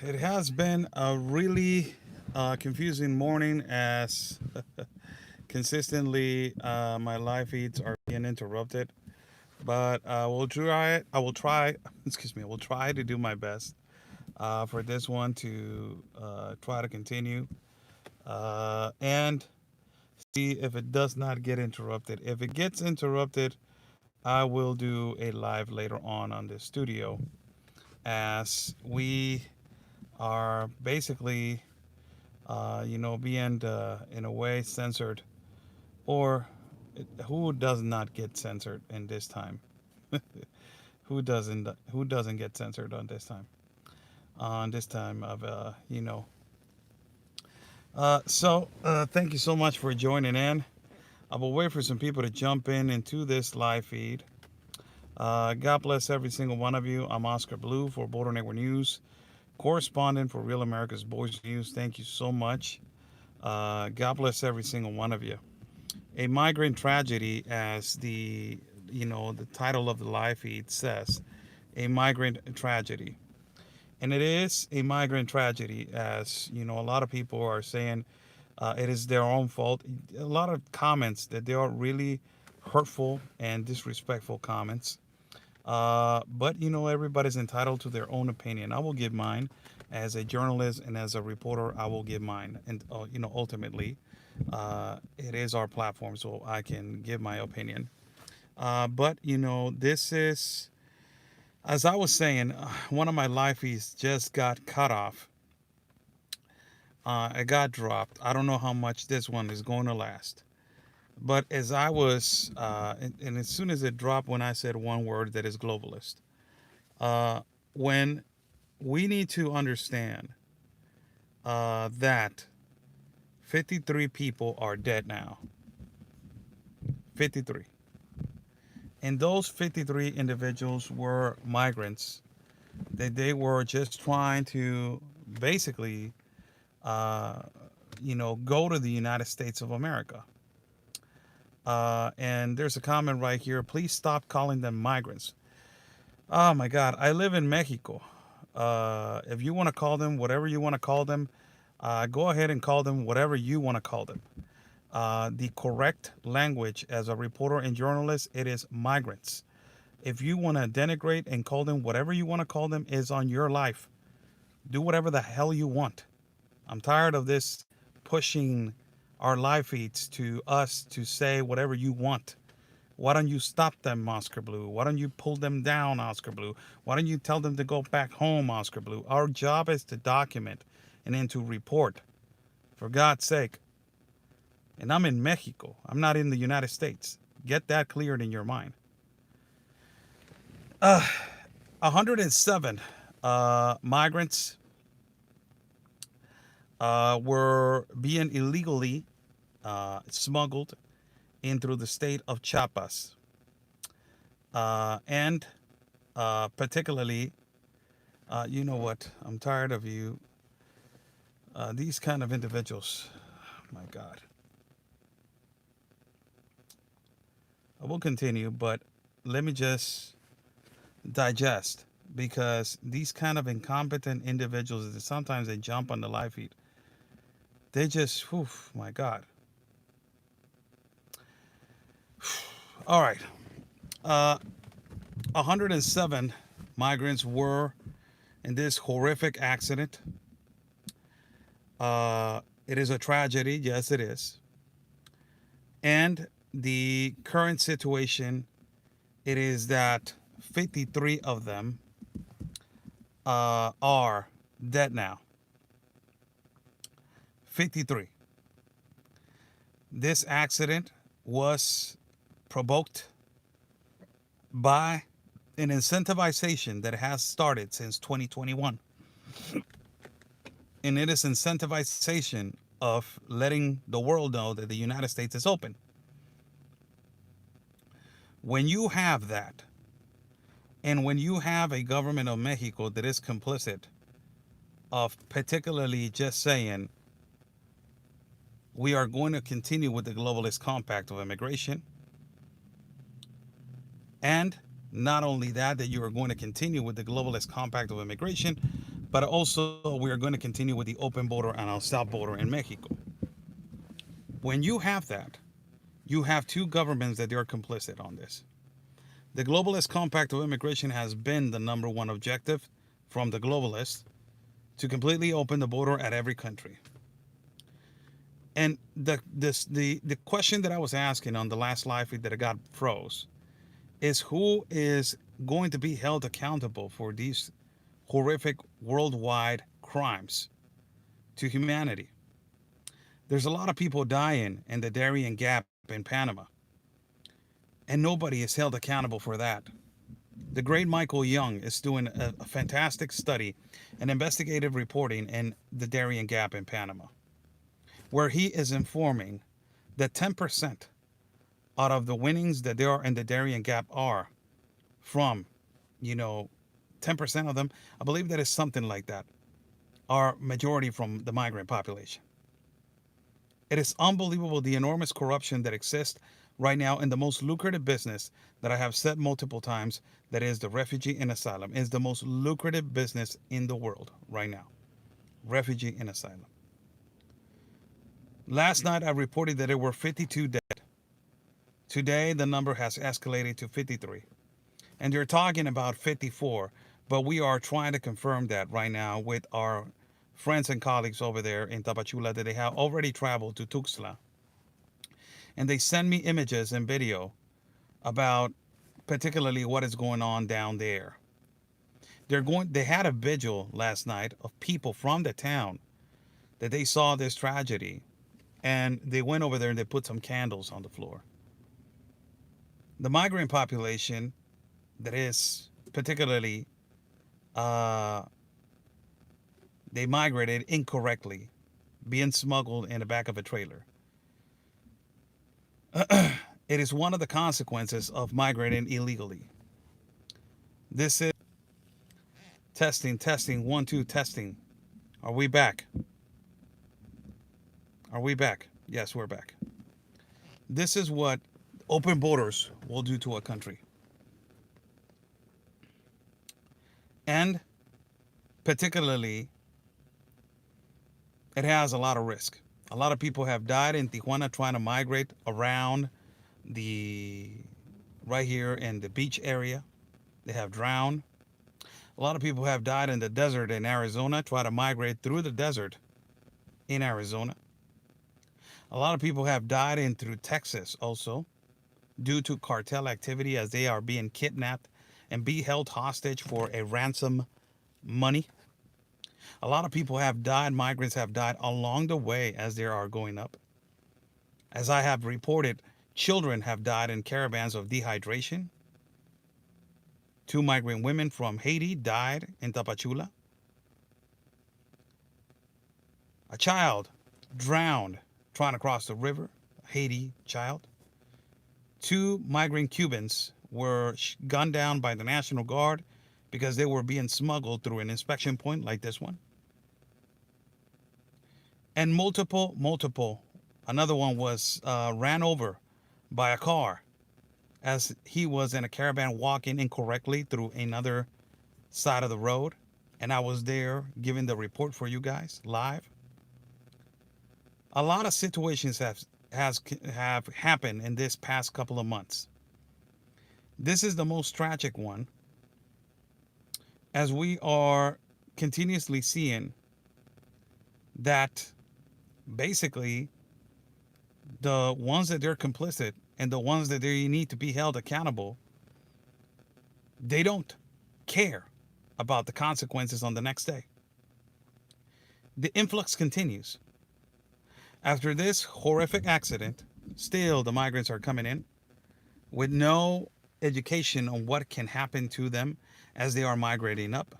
It has been a really confusing morning as consistently my live feeds are being interrupted. But we'll try it. I will try, excuse me, I will try to do my best for this one to try to continue and see if it does not get interrupted. If it gets interrupted, I will do a live later on the studio as we are basically being in a way censored, or who does not get censored in this time? Who doesn't get censored on this time? On this time of thank you so much for joining in. I will wait for some people to jump in into this live feed. God bless every single one of you. I'm Oscar Blue for Border Network News, correspondent for Real America's Voice News. Thank you so much. God bless every single one of you. A migrant tragedy, as the title of the live feed says, a migrant tragedy, and it is a migrant tragedy, as a lot of people are saying it is their own fault. A lot of comments that they are really hurtful and disrespectful comments. But everybody's entitled to their own opinion. I will give mine as a journalist and as a reporter. I will give mine, and ultimately, it is our platform, so I can give my opinion. But this is, as I was saying, one of my live feeds just got cut off. It got dropped. I don't know how much this one is going to last. But as I was, and as soon as it dropped, when I said one word, that is globalist. When we need to understand that 53 people are dead now. 53. And those 53 individuals were migrants. They were just trying to basically, go to the United States of America. And there's a comment right here. Please stop calling them migrants. Oh my God, I live in Mexico. If you want to call them whatever you want to call them, go ahead and call them whatever you want to call them. The correct language as a reporter and journalist, it is migrants. If you want to denigrate and call them whatever you want to call them, is on your life. Do whatever the hell you want. I'm tired of this pushing our live feeds to us to say whatever you want. Why don't you stop them, Oscar Blue? Why don't you pull them down, Oscar Blue? Why don't you tell them to go back home, Oscar Blue? Our job is to document and then to report, for God's sake. And I'm in Mexico. I'm not in the United States. Get that cleared in your mind. 107 migrants were being illegally smuggled in through the state of Chiapas. And particularly, you know what? I'm tired of you. These kind of individuals. My God. I will continue, but let me just digest, because these kind of incompetent individuals, sometimes they jump on the live feed. They just, whew, my God. All right. 107 migrants were in this horrific accident. It is a tragedy. Yes, it is. And the current situation, it is that 53 of them are dead now. 53. This accident was provoked by an incentivization that has started since 2021. And it is incentivization of letting the world know that the United States is open. When you have that, and when you have a government of Mexico that is complicit of particularly just saying, we are going to continue with the globalist compact of immigration, and not only that, that you are going to continue with the globalist compact of immigration, But also, we are going to continue with the open border and our south border in Mexico. When you have that, you have two governments that are complicit on this. The globalist compact of immigration has been the number one objective from the globalists to completely open the border at every country. And the question that I was asking on the last live feed that I got froze is who is going to be held accountable for these horrific worldwide crimes to humanity. There's a lot of people dying in the Darien Gap in Panama, and nobody is held accountable for that. The great Michael Young is doing a fantastic study and investigative reporting in the Darien Gap in Panama, where he is informing that 10% out of the winnings that there are in the Darien Gap are from, you know, 10% of them, I believe that is something like that, are majority from the migrant population. It is unbelievable the enormous corruption that exists right now in the most lucrative business that I have said multiple times, that is the refugee and asylum, is the most lucrative business in the world right now. Refugee and asylum. Last night I reported that there were 52 dead. Today the number has escalated to 53. And they're talking about 54, but we are trying to confirm that right now with our friends and colleagues over there in Tapachula that they have already traveled to Tuxtla. And they send me images and video about particularly what is going on down there. They had a vigil last night of people from the town that they saw this tragedy, and they went over there and they put some candles on the floor. The migrant population that is particularly they migrated incorrectly, being smuggled in the back of a trailer. It is one of the consequences of migrating illegally. This is testing, 1, 2, testing. Are we back? Are we back? Yes, we're back. This is what open borders will do to a country. And particularly, it has a lot of risk. A lot of people have died in Tijuana trying to migrate around right here in the beach area. They have drowned. A lot of people have died in the desert in Arizona, try to migrate through the desert in Arizona. A lot of people have died in through Texas also, due to cartel activity as they are being kidnapped and be held hostage for a ransom money. A lot of people have died, migrants have died along the way as they are going up. As I have reported, children have died in caravans of dehydration. 2 migrant women from Haiti died in Tapachula. A child drowned trying to cross the river, a Haiti child. 2 migrant Cubans were gunned down by the National Guard because they were being smuggled through an inspection point like this one. And multiple. Another one was ran over by a car as he was in a caravan walking incorrectly through another side of the road. And I was there giving the report for you guys live. A lot of situations have happened in this past couple of months. This is the most tragic one, as we are continuously seeing that basically the ones that they're complicit and the ones that they need to be held accountable, they don't care about the consequences on the next day. The influx continues. After this horrific accident, still the migrants are coming in with no education on what can happen to them as they are migrating up,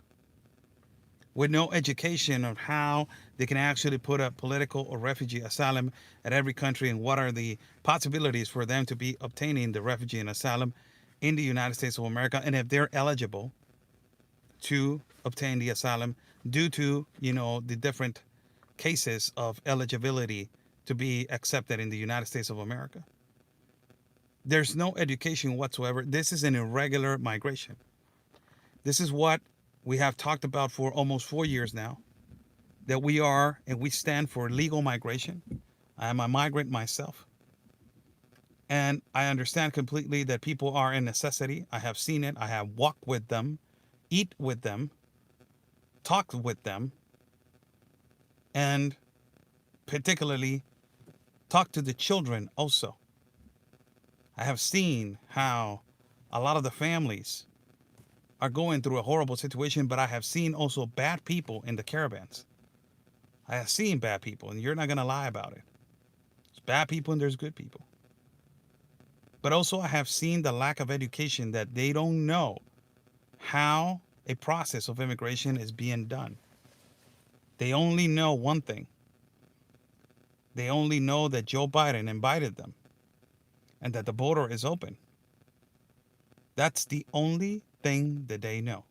with no education of how they can actually put up political or refugee asylum at every country and what are the possibilities for them to be obtaining the refugee and asylum in the United States of America, and if they're eligible to obtain the asylum due to, the different cases of eligibility to be accepted in the United States of America. There's no education whatsoever. This is an irregular migration. This is what We have talked about for almost 4 years now that we are and we stand for legal migration. I am a migrant myself. And I understand completely that people are in necessity. I have seen it. I have walked with them, eat with them, talked with them, and particularly talked to the children also. I have seen how a lot of the families are going through a horrible situation, but I have seen also bad people in the caravans. I have seen bad people, and you're not going to lie about it. There's bad people and there's good people. But also, I have seen the lack of education that they don't know how a process of immigration is being done. They only know one thing. They only know that Joe Biden invited them and that the border is open. That's the only thing that they know.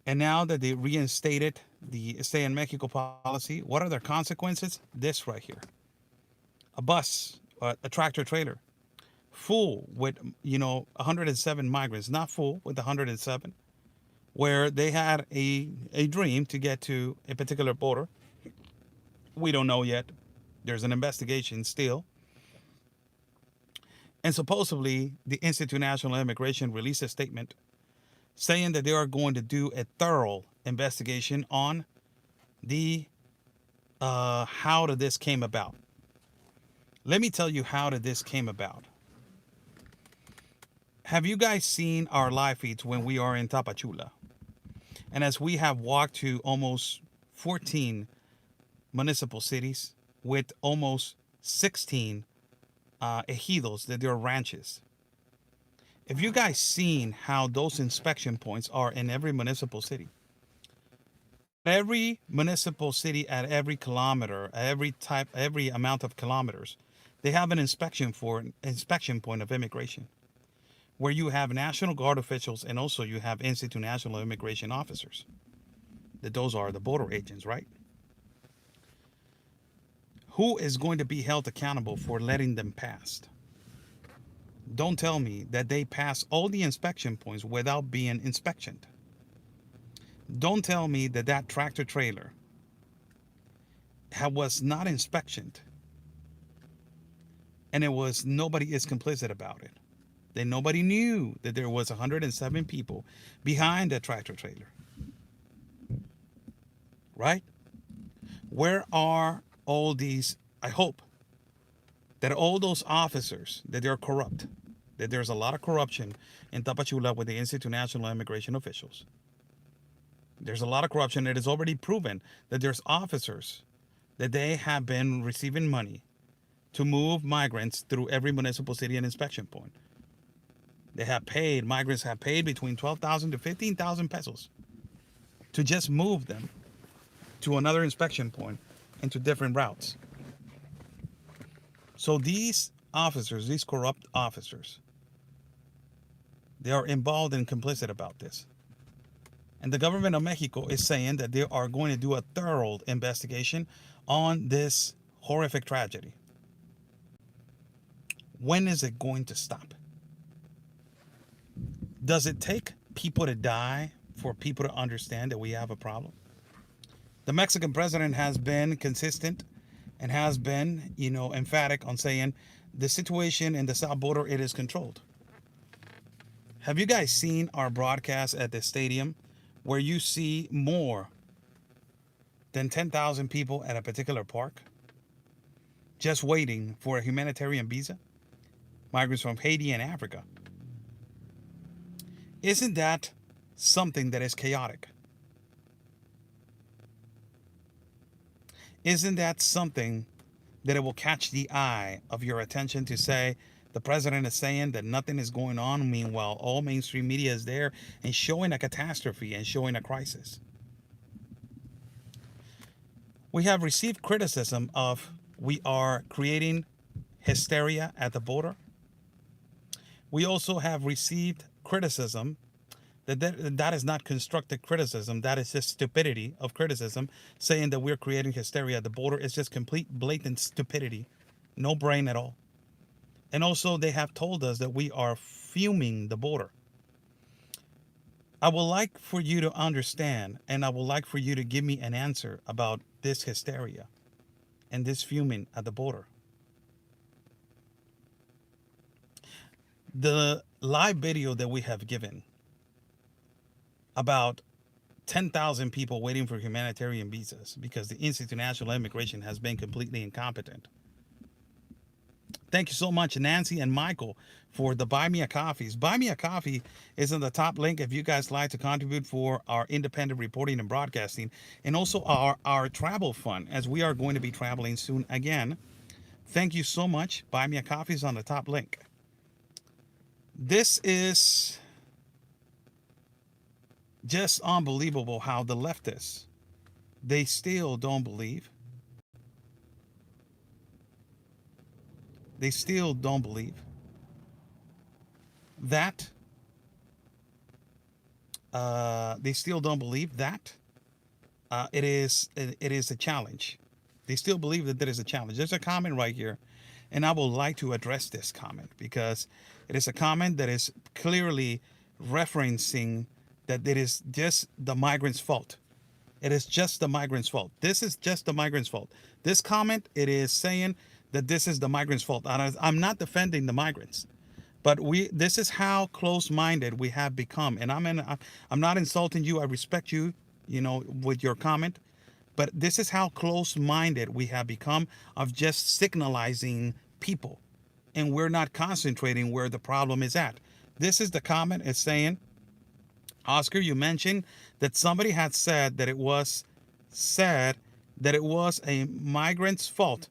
And now that they reinstated the Stay in Mexico policy, what are their consequences? This right here. A bus, a tractor trailer, full with, 107 migrants, not full with 107, where they had a dream to get to a particular border. We don't know yet. There's an investigation still. And supposedly, the Institute of National Immigration released a statement saying that they are going to do a thorough investigation on the how did this came about. Let me tell you how did this came about. Have you guys seen our live feeds when we are in Tapachula? And as we have walked to almost 14 municipal cities with almost 16 ejidos, that they're ranches. If you guys seen how those inspection points are in every municipal city, every municipal city at every kilometer, every amount of kilometers, they have an inspection point of immigration, where you have National Guard officials and also you have Institute National Immigration officers. That those are the border agents, right? Who is going to be held accountable for letting them pass? Don't tell me that they pass all the inspection points without being inspected. Don't tell me that that tractor trailer was not inspected and nobody is complicit about it. That nobody knew that there was 107 people behind that tractor trailer. Right? Where are all these? I hope that all those officers, that they're corrupt, that there's a lot of corruption in Tapachula with the Institute of National Immigration officials. There's a lot of corruption. It is already proven that there's officers that they have been receiving money to move migrants through every municipal city and inspection point. Migrants have paid between 12,000 to 15,000 pesos to just move them to another inspection point and to different routes. So these officers, these corrupt officers, they are involved and complicit about this. And the government of Mexico is saying that they are going to do a thorough investigation on this horrific tragedy. When is it going to stop? Does it take people to die for people to understand that we have a problem? The Mexican president has been consistent and has been, emphatic on saying the situation in the south border, it is controlled. Have you guys seen our broadcast at the stadium where you see more than 10,000 people at a particular park just waiting for a humanitarian visa? Migrants from Haiti and Africa. Isn't that something that is chaotic? Isn't that something that it will catch the eye of your attention to say, the president is saying that nothing is going on, meanwhile all mainstream media is there and showing a catastrophe and showing a crisis? We have received criticism of we are creating hysteria at the border. We also have received criticism that is not constructive criticism. That is just stupidity of criticism, saying that we're creating hysteria at the border. It's just complete blatant stupidity, no brain at all. And also they have told us that we are fuming the border. I would like for you to understand, and I would like for you to give me an answer about this hysteria and this fuming at the border. The live video that we have given about 10,000 people waiting for humanitarian visas because the Institute of National Immigration has been completely incompetent. Thank you so much, Nancy and Michael, for the Buy Me a Coffees. Buy Me a Coffee is in the top link if you guys like to contribute for our independent reporting and broadcasting, and also our travel fund, as we are going to be traveling soon again. Thank you so much. Buy Me a Coffee is on the top link. This is just unbelievable how the leftists, they still don't believe. They still don't believe that. They still don't believe that it is a challenge. They still believe that there is a challenge. There's a comment right here, and I would like to address this comment because it is a comment that is clearly referencing that it is just the migrants' fault. It is just the migrants' fault. This is just the migrants' fault. This comment, it is saying that this is the migrants' fault. I'm not defending the migrants, but this is how close-minded we have become. And I'm not insulting you. I respect you, with your comment. But this is how close-minded we have become of just signalizing people. And we're not concentrating where the problem is at. This is the comment. It's saying, Oscar, you mentioned that somebody had said that it was a migrant's fault,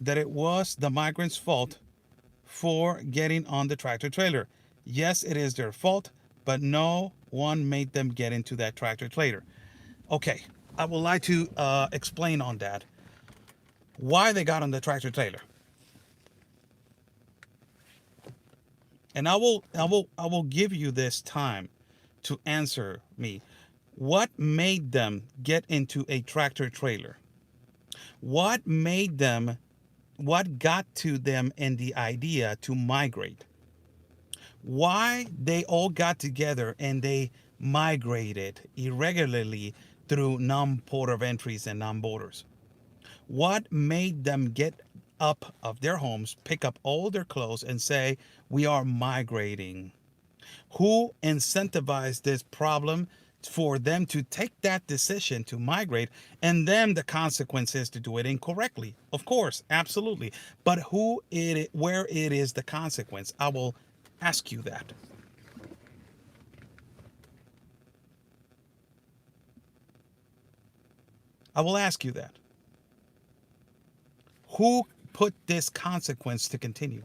that it was the migrant's fault for getting on the tractor trailer. Yes, it is their fault, but no one made them get into that tractor trailer. Okay, I would like to explain on that why they got on the tractor trailer. And I will give you this time to answer me. What made them get into a tractor trailer? What got to them in the idea to migrate? Why they all got together and they migrated irregularly through non-port of entries and non-borders? What made them get up of their homes, pick up all their clothes and say, we are migrating? Who incentivized this problem for them to take that decision to migrate, and then the consequences to do it incorrectly? Of course, absolutely. But where it is the consequence? I will ask you that. I will ask you that. Who put this consequence to continue?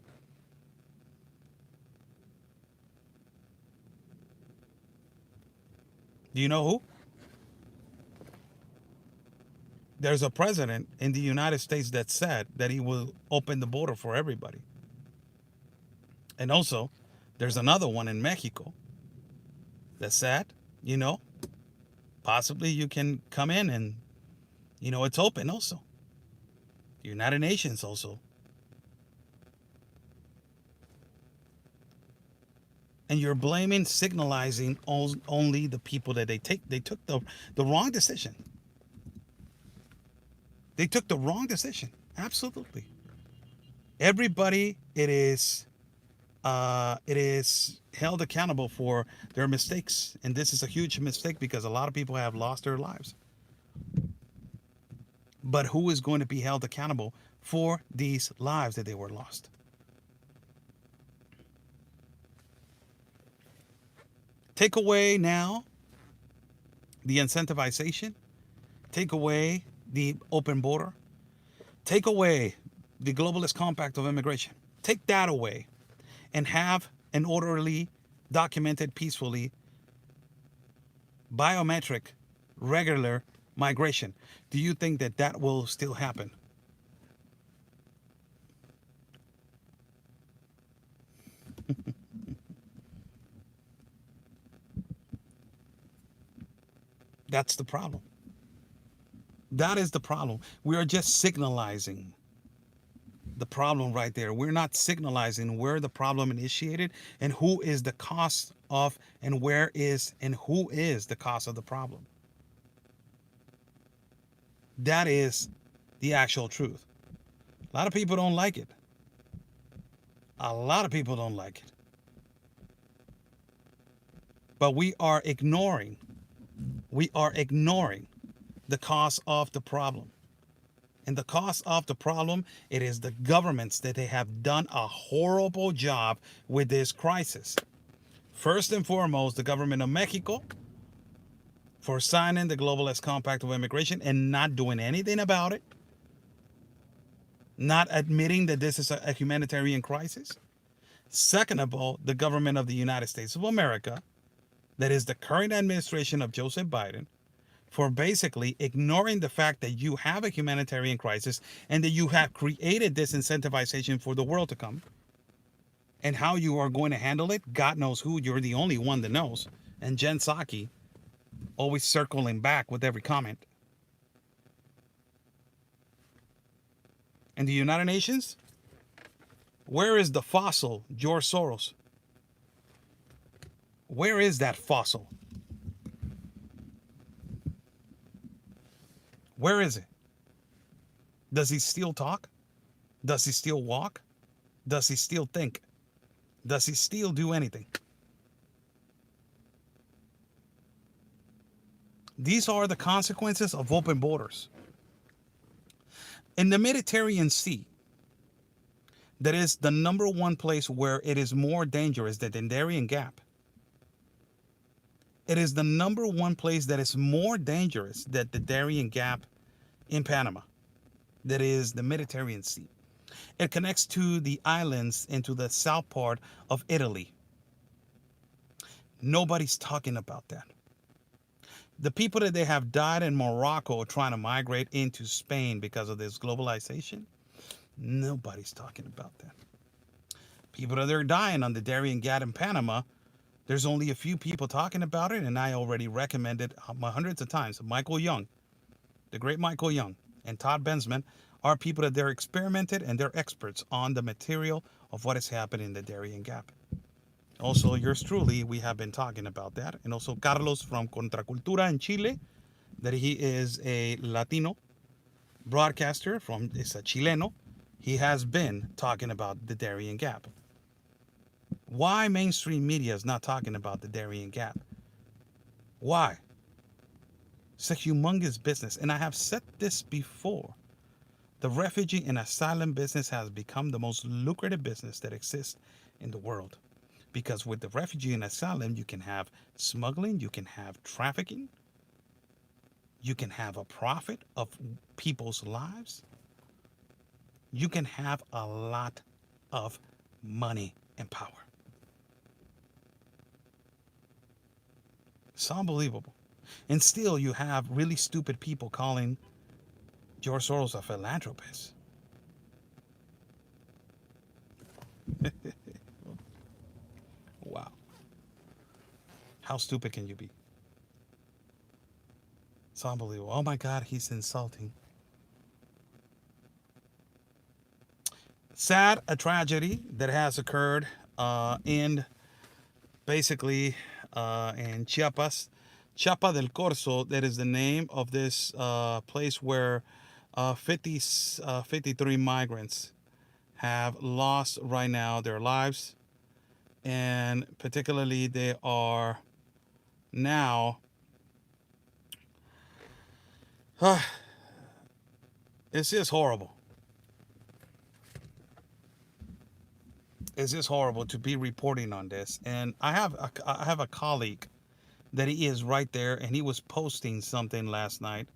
Do you know who? There's a president in the United States that said that he will open the border for everybody. And also, there's another one in Mexico that said, possibly you can come in and, it's open also. The United Nations also. And you're blaming, signalizing only the people that they took the wrong decision. They took the wrong decision. Absolutely. Everybody, it is held accountable for their mistakes. And this is a huge mistake because a lot of people have lost their lives. But who is going to be held accountable for these lives that they were lost? Take away now the incentivization. Take away the open border. Take away the globalist compact of immigration. Take that away and have an orderly, documented, peacefully, biometric, regular migration. Do you think that that will still happen? That's the problem. That is the problem. We are just signalizing the problem right there. We're not signalizing where the problem initiated and who is the cause of and where is and who is the cause of the problem. That is the actual truth. A lot of people don't like it. A lot of people don't like it. But we are ignoring the cause of the problem. And the cause of the problem, it is the governments that they have done a horrible job with this crisis. First and foremost, the government of Mexico for signing the Globalist Compact of Immigration and not doing anything about it, not admitting that this is a humanitarian crisis. Second of all, the government of the United States of America, that is the current administration of Joseph Biden, for basically ignoring the fact that you have a humanitarian crisis and that you have created this incentivization for the world to come. And how you are going to handle it, God knows who. You're the only one that knows. And Jen Psaki always circling back with every comment. And the United Nations, where is the fossil George Soros? Where is that fossil? Where is it? Does he still talk? Does he still walk? Does he still think? Does he still do anything? These are the consequences of open borders. In the Mediterranean Sea, that is the number one place where it is more dangerous than the Darien Gap. It is the number one place that is more dangerous than the Darien Gap in Panama. That is the Mediterranean Sea. It connects to the islands and to the south part of Italy. Nobody's talking about that. The people that they have died in Morocco trying to migrate into Spain because of this globalization, nobody's talking about that. People that are dying on the Darien Gap in Panama, there's only a few people talking about it, and I already recommended hundreds of times. Michael Young, the great Michael Young, and Todd Bensman are people that they're experimented and they're experts on the material of what is happening in the Darien Gap. Also, yours truly, we have been talking about that. And also Carlos from Contracultura in Chile, that he is a Latino broadcaster is a Chileno. He has been talking about the Darien Gap. Why mainstream media is not talking about the Darien Gap? Why? It's a humongous business. And I have said this before. The refugee and asylum business has become the most lucrative business that exists in the world. Because with the refugee and asylum, you can have smuggling, you can have trafficking, you can have a profit of people's lives. You can have a lot of money and power. It's unbelievable. And still you have really stupid people calling George Soros a philanthropist. Wow. How stupid can you be? It's unbelievable. Oh my God, he's insulting. Sad, a tragedy that has occurred in basically in Chiapas. Chiapa del Corso, that is the name of this place where 53 migrants have lost right now their lives. And particularly they are now it's just horrible. It's just horrible to be reporting on this. And I have a colleague that he is right there, and he was posting something last night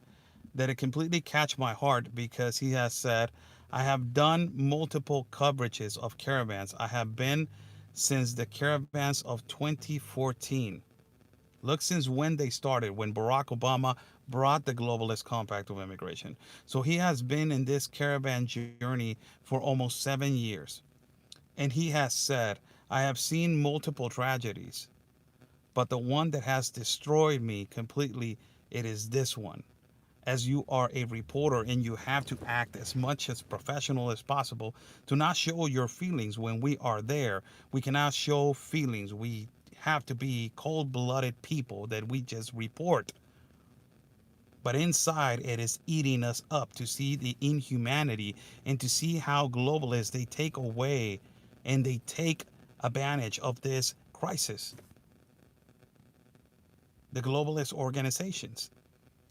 that it completely catch my heart, because he has said, I have done multiple coverages of caravans. I have been since the caravans of 2014. Look, since when they started, when Barack Obama brought the Globalist Compact of Immigration. So he has been in this caravan journey for almost 7 years. And he has said, I have seen multiple tragedies, but the one that has destroyed me completely, it is this one. As you are a reporter and you have to act as much as professional as possible to not show your feelings when we are there. We cannot show feelings. We have to be cold-blooded people that we just report. But inside, it is eating us up to see the inhumanity and to see how globalists, they take away and they take advantage of this crisis. The globalist organizations.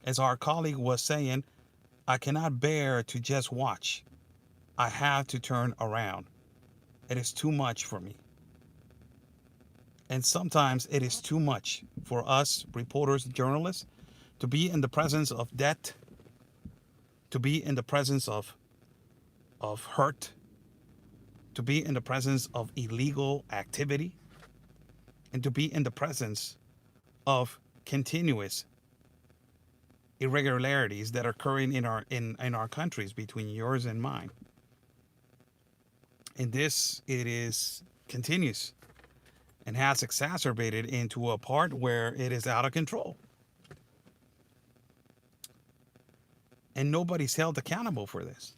As our colleague was saying, I cannot bear to just watch. I have to turn around. It is too much for me. And sometimes it is too much for us reporters, journalists, to be in the presence of death, to be in the presence of hurt, to be in the presence of illegal activity, and to be in the presence of continuous irregularities that are occurring in our countries between yours and mine. And this, it is continuous and has exacerbated into a part where it is out of control. And nobody's held accountable for this.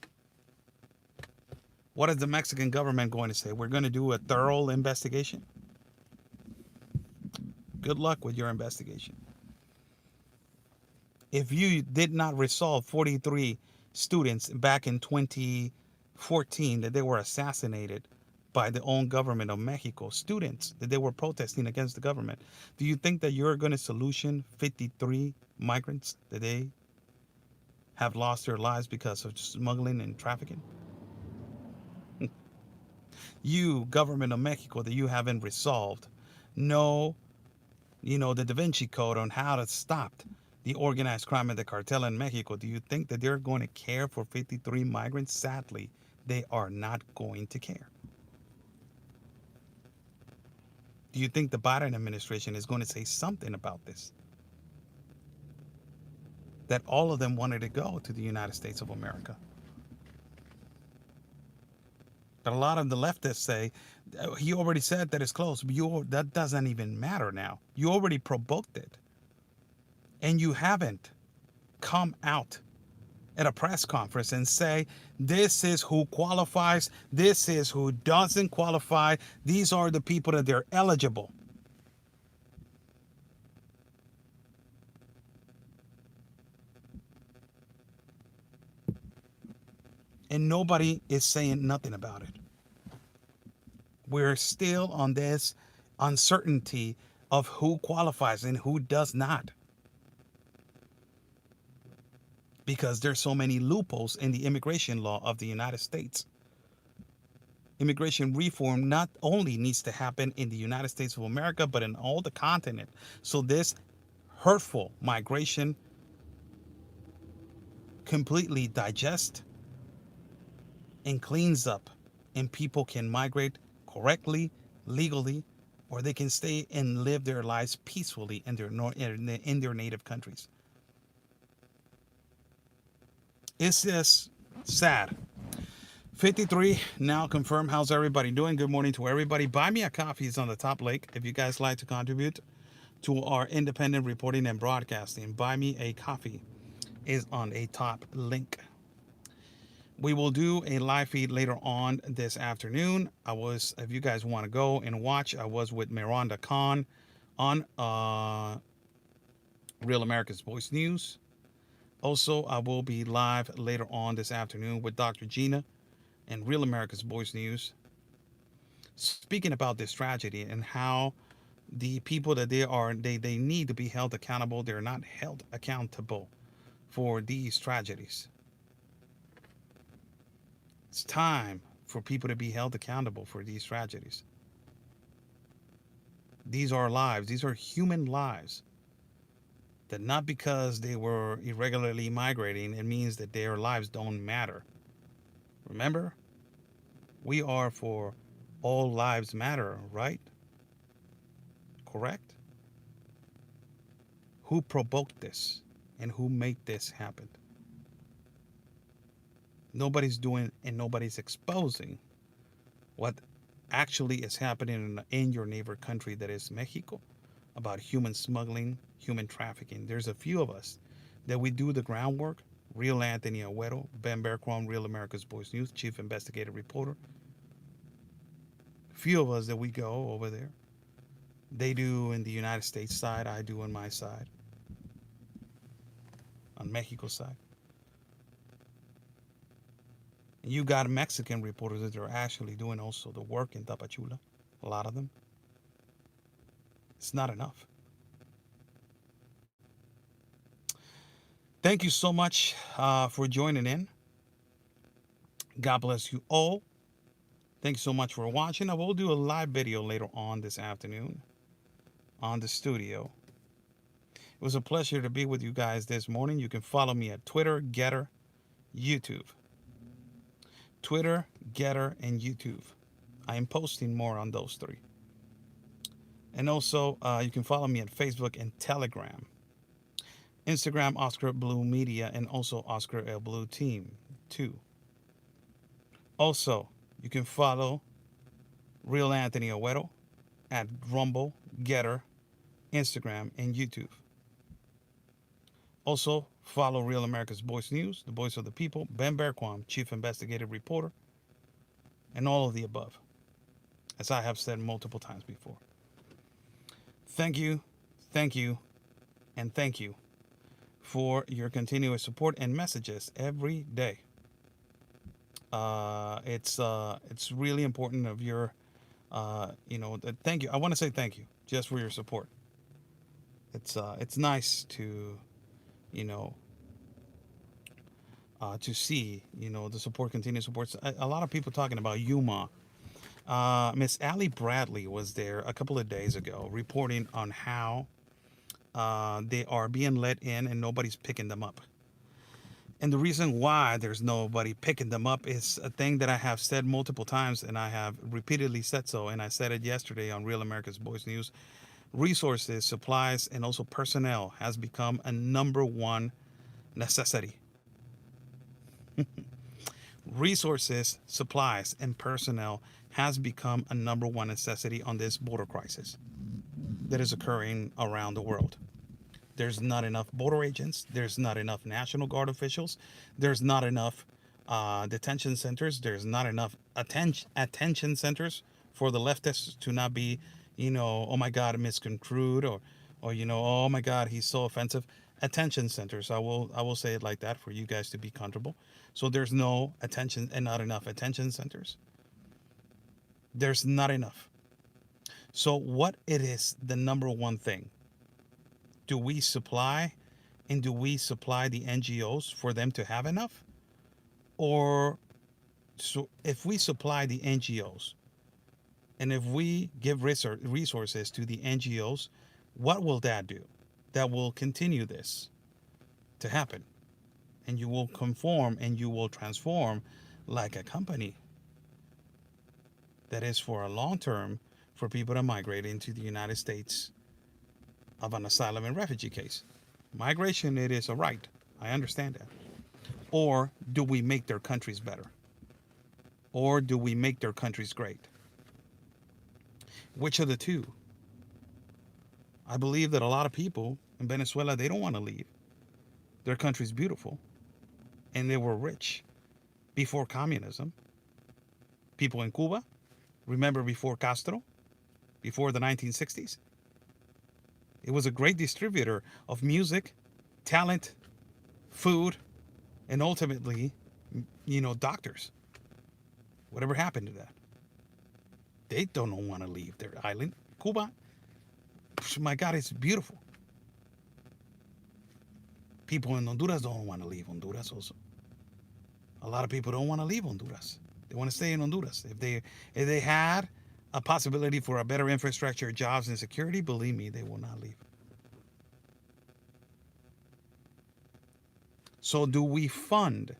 What is the Mexican government going to say? We're going to do a thorough investigation. Good luck with your investigation. If you did not resolve 43 students back in 2014 that they were assassinated by the own government of Mexico, students that they were protesting against the government, do you think that you're going to solution 53 migrants that they have lost their lives because of smuggling and trafficking? You, government of Mexico, that you haven't resolved, the Da Vinci Code on how to stop the organized crime and the cartel in Mexico, do you think that they're going to care for 53 migrants? Sadly, they are not going to care. Do you think the Biden administration is going to say something about this? That all of them wanted to go to the United States of America. But a lot of the leftists say, he already said that it's closed. But that doesn't even matter now. You already provoked it. And you haven't come out at a press conference and say, this is who qualifies, this is who doesn't qualify, these are the people that they're eligible. And nobody is saying nothing about it. We're still on this uncertainty of who qualifies and who does not. Because there's so many loopholes in the immigration law of the United States. Immigration reform not only needs to happen in the United States of America, but in all the continent. So this hurtful migration completely digests and cleans up, and people can migrate correctly, legally, or they can stay and live their lives peacefully in their native countries. It's just sad. 53 now confirmed. How's everybody doing? Good morning to everybody. Buy me a coffee is on the top link. If you guys like to contribute to our independent reporting and broadcasting, buy me a coffee is on a top link. We will do a live feed later on this afternoon. If you guys want to go and watch, I was with Miranda Khan on Real America's Voice News. Also, I will be live later on this afternoon with Dr. Gina and Real America's Voice News, speaking about this tragedy and how the people that they need to be held accountable. They're not held accountable for these tragedies. It's time for people to be held accountable for these tragedies. These are lives. These are human lives. That not because they were irregularly migrating, it means that their lives don't matter. Remember, we are for all lives matter, right? Correct? Who provoked this and who made this happen? Nobody's doing and nobody's exposing what actually is happening in your neighbor country, that is Mexico, about human smuggling, human trafficking. There's a few of us that we do the groundwork. Real Anthony Agüero, Ben Bearcroft, Real America's Voice News, Chief Investigative Reporter. Few of us that we go over there They do in the United States side, I do on my side, on Mexico side. And you got Mexican reporters that are actually doing also the work in Tapachula. A lot of them. It's not enough. Thank you so much for joining in. God bless you all. Thank you so much for watching. I will do a live video later on this afternoon on the studio. It was a pleasure to be with you guys this morning. You can follow me at Twitter, Getter, YouTube. Twitter, Getter, and YouTube. I am posting more on those three. And also, you can follow me at Facebook and Telegram. Instagram, Oscar Blue Media, and also Oscar L Blue Team 2. Also, you can follow Real Anthony Agüero at Rumble, Getter, Instagram, and YouTube. Also, follow Real America's Voice News, the voice of the people, Ben Berquam, Chief Investigative Reporter, and all of the above, as I have said multiple times before. Thank you, and thank you for your continuous support and messages every day. It's really important of your, thank you. I want to say thank you just for your support. It's nice to, to see, the support, continuous support. A lot of people talking about Yuma. Miss Allie Bradley was there a couple of days ago reporting on how they are being let in and nobody's picking them up. And the reason why there's nobody picking them up is a thing that I have said multiple times, and I have repeatedly said so, and I said it yesterday on Real America's Voice News. Resources, supplies, and also personnel has become a number one necessity. Resources, supplies, and personnel has become a number one necessity on this border crisis that is occurring around the world. There's not enough border agents. There's not enough National Guard officials. There's not enough detention centers. There's not enough attention centers for the leftists to not be, oh my God, misconstrued or oh my God, he's so offensive. Attention centers. I will say it like that for you guys to be comfortable. So there's no attention and not enough attention centers. There's not enough. So what it is the number one thing? Do we supply and do we supply the NGOs for them to have enough? Or so if we supply the NGOs and if we give resources to the NGOs, what will that do? That will continue this to happen. And you will conform and you will transform like a company that is for a long term for people to migrate into the United States of an asylum and refugee case. Migration, it is a right. I understand that. Or do we make their countries better? Or do we make their countries great? Which of the two? I believe that a lot of people in Venezuela, they don't want to leave. Their country's beautiful. And they were rich before communism. People in Cuba, remember before Castro? Before the 1960s? It was a great distributor of music, talent, food, and ultimately, doctors. Whatever happened to that? They don't want to leave their island. Cuba, my God, it's beautiful. People in Honduras don't want to leave Honduras also. A lot of people don't want to leave Honduras. They want to stay in Honduras. If they had a possibility for a better infrastructure, jobs, and security, believe me, they will not leave. So do we fund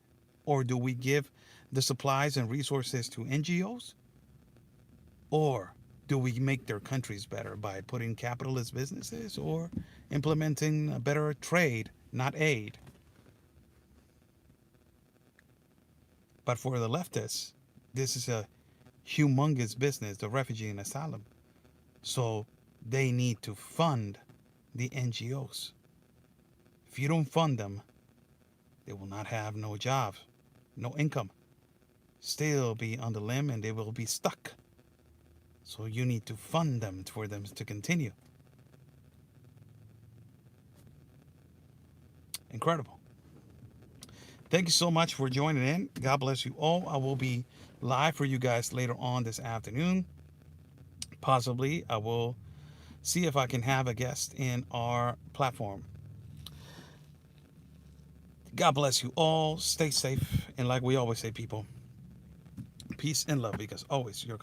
or do we give the supplies and resources to NGOs? Or do we make their countries better by putting capitalist businesses or implementing a better trade, not aid? But for the leftists, this is a humongous business, the refugee and asylum. So they need to fund the NGOs. If you don't fund them, they will not have no jobs, no income, still be on the limb, and they will be stuck. So you need to fund them for them to continue. Incredible. Thank you so much for joining in. God bless you all. I will be live for you guys later on this afternoon. Possibly I will see if I can have a guest in our platform. God bless you all. Stay safe. And like we always say, people, peace and love, because always you're